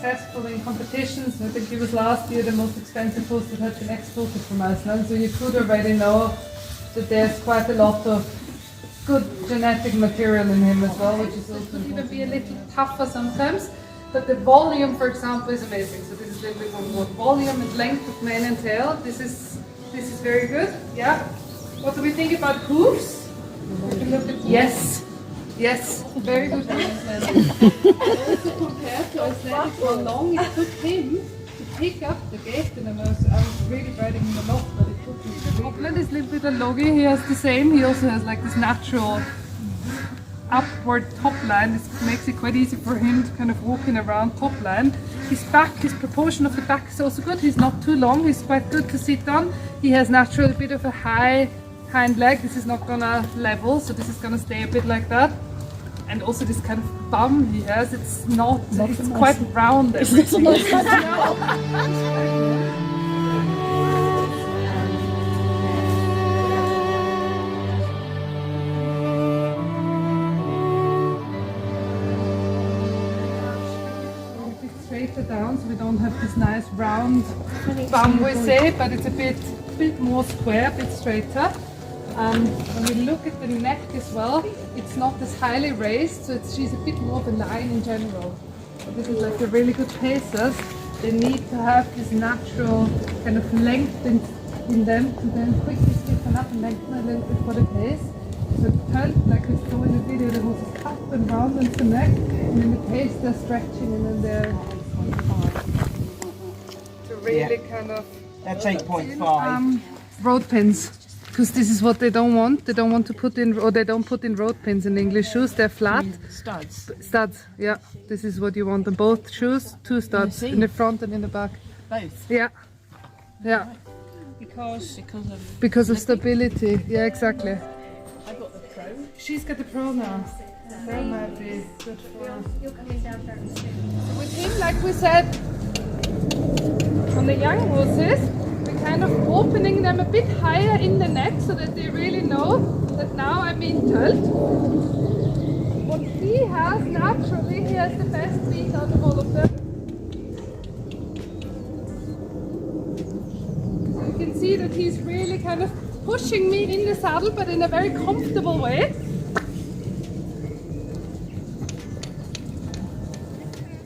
successful in competitions. I think he was last year the most expensive horse that had been exported from Iceland. So you could already know that there's quite a lot of good genetic material in him as well, which is also could even be a little tougher sometimes. But the volume, for example, is amazing. So this is a little bit more volume and length of mane and tail. This is very good. Yeah. What do we think about hooves? Yes. Yes, very good. Also compared to Icelandic, how long it took him to pick up the gait, and I was really riding him a lot, but it took me. The Goblet is a little bit a Logi. He has the same. He also has like this natural upward top line. This makes it quite easy for him to kind of walking around top line. His back, his proportion of the back is also good. He's not too long. He's quite good to sit on. He has naturally a bit of a high hind leg. This is not gonna level, so this is gonna stay a bit like that. And also this kind of bum he has, it's not, it's quite round. Everything. Straighter down, so we don't have this nice round bum we say, but it's a bit more square, a bit straighter. When we look at the neck as well, it's not as highly raised, so she's a bit more of a line in general. So this is like the really good pacers. They need to have this natural kind of length in them to then quickly stiffen up and lengthen a little bit for the pace. So it turns like we saw in the video, the horse is up and round in the neck, and in the pace they're stretching and then they're to really kind of. That's 8.5. Road pins. Because this is what they don't want. They don't want to put in, or they don't put in road pins in English shoes. They're flat. Studs. Studs, yeah. This is what you want on both shoes. 2 studs in the front and in the back. Both? Yeah. Yeah. Because of stability. Yeah, exactly. I got the Pro. She's got the Pro now. That might be good for her. You're coming down very soon. With him, like we said, on the young horses, kind of opening them a bit higher in the neck so that they really know that now I'm in tilt. What he has naturally, he has the best feet out of all of them. So you can see that he's really kind of pushing me in the saddle, but in a very comfortable way.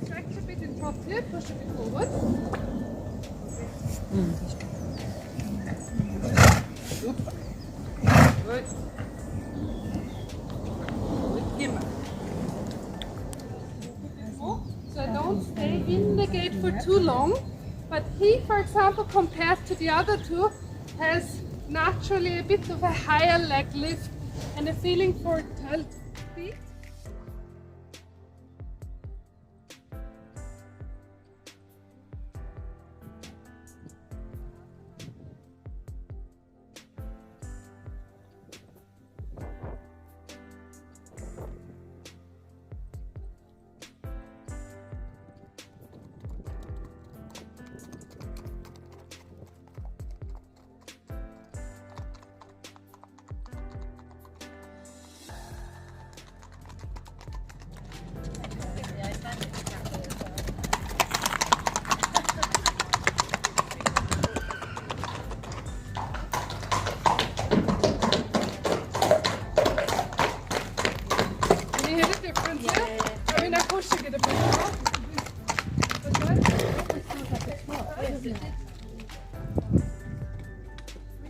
Stretch a bit in trot here, push a bit forward. Good. So I don't stay in the gate for too long, but he, for example, compared to the other two, has naturally a bit of a higher leg lift and a feeling for tilt feet.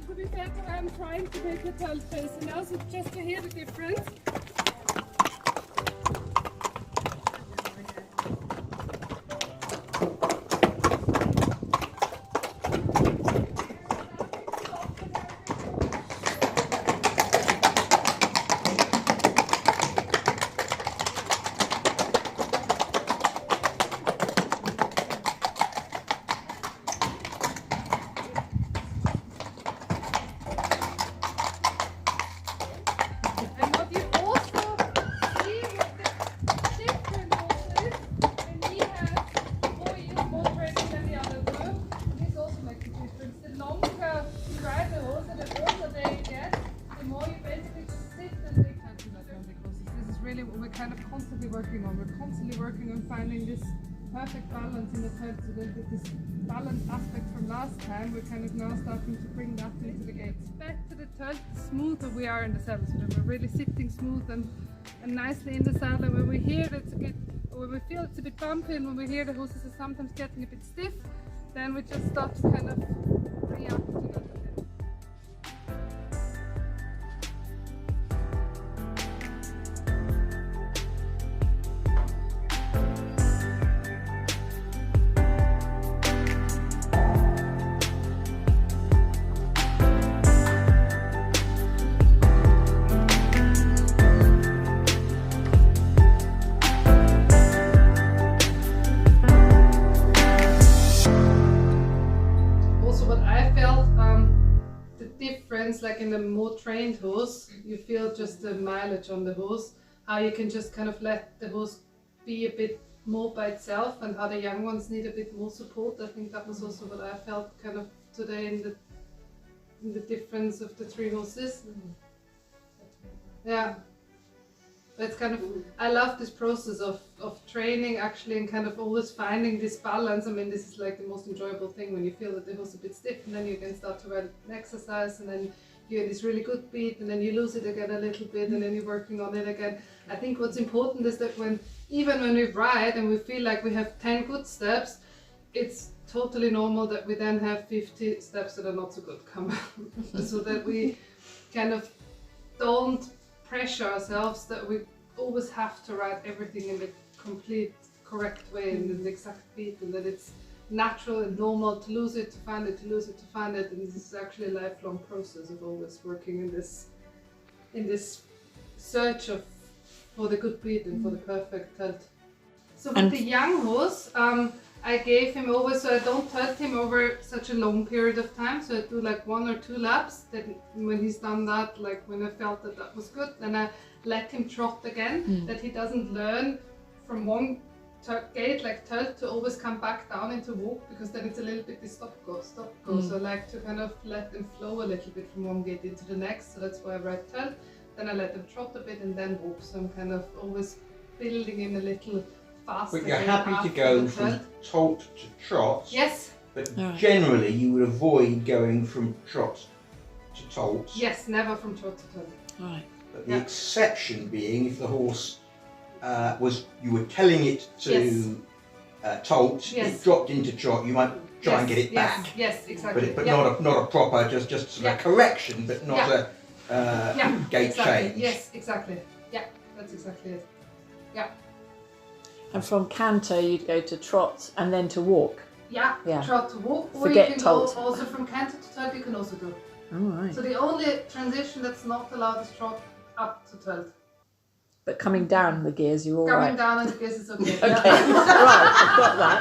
To be fair, I'm trying to make a tilt face now, so just to hear the difference. We're constantly working on finding this perfect balance in the third, so that this balance aspect from last time, we're kind of now starting to bring that into the gates. Back to the third, the smoother we are in the saddle, so that we're really sitting smooth and nicely in the saddle. And when we hear that it's a bit, or when we feel it's a bit bumpy, and when we hear the horses are sometimes getting a bit stiff, then we just start to kind of react to that a bit. Like in a more trained horse, you feel just the mileage on the horse, how you can just kind of let the horse be a bit more by itself, and how the young ones need a bit more support. I think that was also what I felt kind of today in the difference of the three horses. Yeah. But it's kind of, I love this process of training actually, and kind of always finding this balance. I mean, this is like the most enjoyable thing, when you feel that the horse is a bit stiff, and then you can start to ride an exercise, and then you get this really good beat, and then you lose it again a little bit, and then you're working on it again. I think what's important is that even when we ride and we feel like we have 10 good steps, it's totally normal that we then have 50 steps that are not so good come so that we kind of don't pressure ourselves that we always have to ride everything in the complete correct way and in the exact beat, and that it's natural and normal to lose it, to find it, to lose it, to find it. And this is actually a lifelong process of always working in this search for the good beat and for the perfect tilt. So with the young horse, I gave him over, so I don't tilt him over such a long period of time. So I do like 1 or 2 laps. Then when he's done that, like when I felt that was good, then I let him trot again, that he doesn't learn from one gate like tilt to always come back down into walk, because then it's a little bit the stop go. So I like to kind of let them flow a little bit from one gate into the next. So that's why I ride tilt, then I let them trot a bit and then walk. So I'm kind of always building in a little faster. But you're happy to go from tolt to trot. Yes. But generally you would avoid going from trot to tolt. Yes, never from trot to tolt. Right. But the exception being if the horse you were telling it to tolt, it dropped into trot, you might try and get it back. Yes, exactly. But not a proper, just sort of a correction, but not a gate change. Yes, exactly. Yeah, that's exactly it. Yeah. And from canter you'd go to trot and then to walk. Yeah, trot to walk. Forget or you can tolt. Also from canter to tilt you can also do. Oh, right. So the only transition that's not allowed is trot up to tilt. But coming down the gears, you're all right. Coming down in the gears is okay. Okay, right, I've got that.